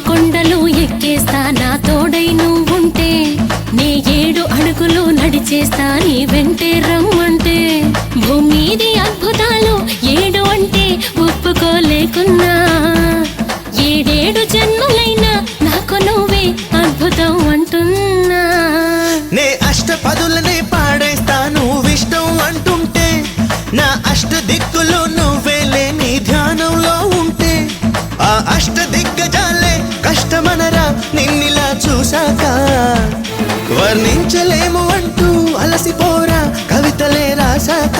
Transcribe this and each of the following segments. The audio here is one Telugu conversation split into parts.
కొండలు ఎక్కేస్తా నా తోడై నువ్వుంటే నే 7 అడుగులు నడిచేస్తా నీ వెంటే రమ్మంటే భూమిది అద్భుతాలు 7 అంటే ఒప్పుకోలేకున్నా 7 జన్మలైనా నాకు నువ్వే అద్భుతం అంటున్నా నే అష్టపదులనే పాడేస్తా నువ్విష్టం అంటుంటే నా అష్ట దిక్కులు నువ్వేలే నీ ధ్యానంలో ఉంటే ఆ అష్ట దిగ్గజాలే కష్టమనరా నిన్నిలా చూశాక వర్ణించలేము అంటూ అలసిపోరా కవితలే రాశాక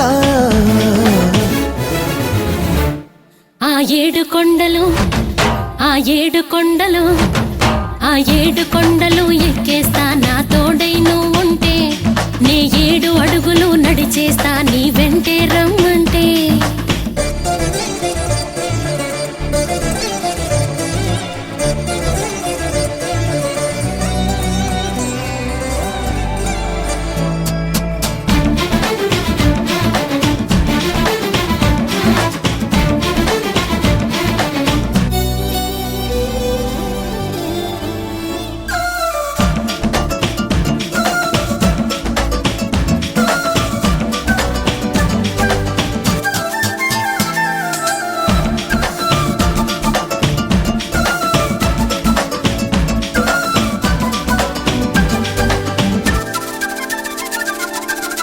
ఆ 7 కొండలు ఆ 7 కొండలు ఆ 7 కొండలు ఎక్కేస్తా నా తోడై నువ్వుంటే నే 7 అడుగులు నడిచేస్తా నీ వెంటే రమ్మంటే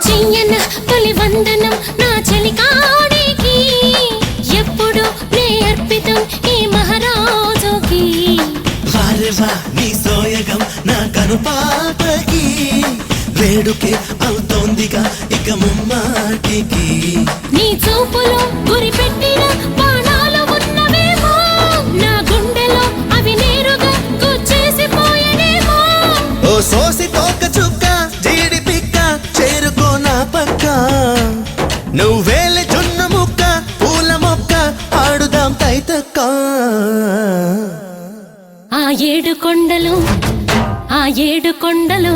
చెయ్యన తొలి వందనం నా చెలికాడికి ఎప్పుడు నే అర్పితం ఈ మహారాజుకి వారెవా నీ సోయగం నా కనుపాపకి వేడుకే అవుతోందిగా ఇక ముమ్మాటికి నీ చూపులో గురి పెట్టిన బాణాలు ఉన్నవేమో నా గుండెలో అవి నేరుగా గుచ్చేసిపోయేనేమో ఓ సోసి తోక చుక్క జీడి పిక్క చేరుకో నా పక్క నువ్వేలే జొన్న ముక్క పూల మొక్క ఆడుదాం తైతక్క ఆ 7 కొండలు ఆ 7 కొండలు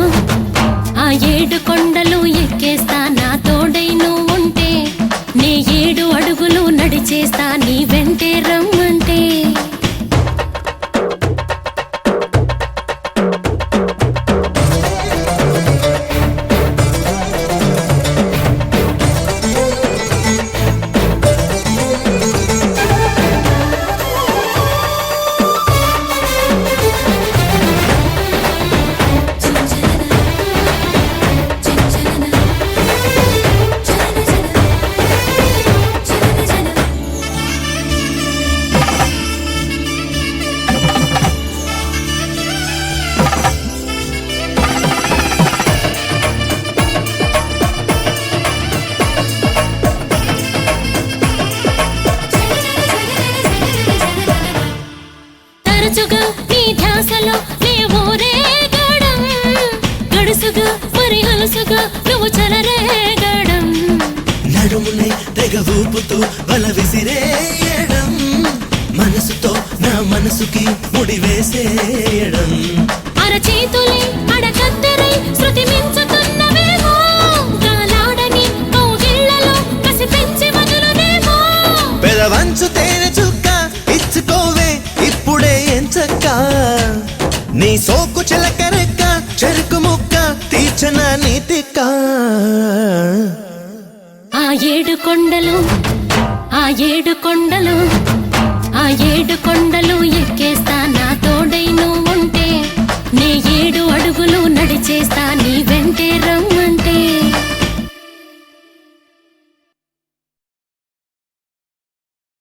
ఆ 7 కొండలు ఎక్కేస్తా నా తోడై నువ్వుంటే నే 7 అడుగులు నడిచేస్తా నీ వెంటే రమ్మంటే తరచుగా నీ ధ్యాసలో లేవో రేగడం గడుసుగా మరి అలసుగా నువ్వు చలరేగడం నడుమునే తెగ ఊపుతూ వల విసిరేయడం మనసుతో నా మనసుకి ముడి వేసేయడం అరచేతులే అడకత్తెరై శృతి మించుతున్నవేమో గాలాడని కౌగిళ్లలో కసి పెంచి వదులునేమో పెదవంచు తేనె చుక్క ఇచ్చుకోవే ఇప్పుడే ఎంచక్క నీ సోకు చిలకరెక్క చెరుకు ముక్క తీర్చన నీతిక్క ఆ 7 కొండలు ఆ 7 కొండలు ఆ 7 కొండలు ఎక్కేస్తా నా తోడై నువ్వుంటే నే 7 అడుగులు నడిచేస్తా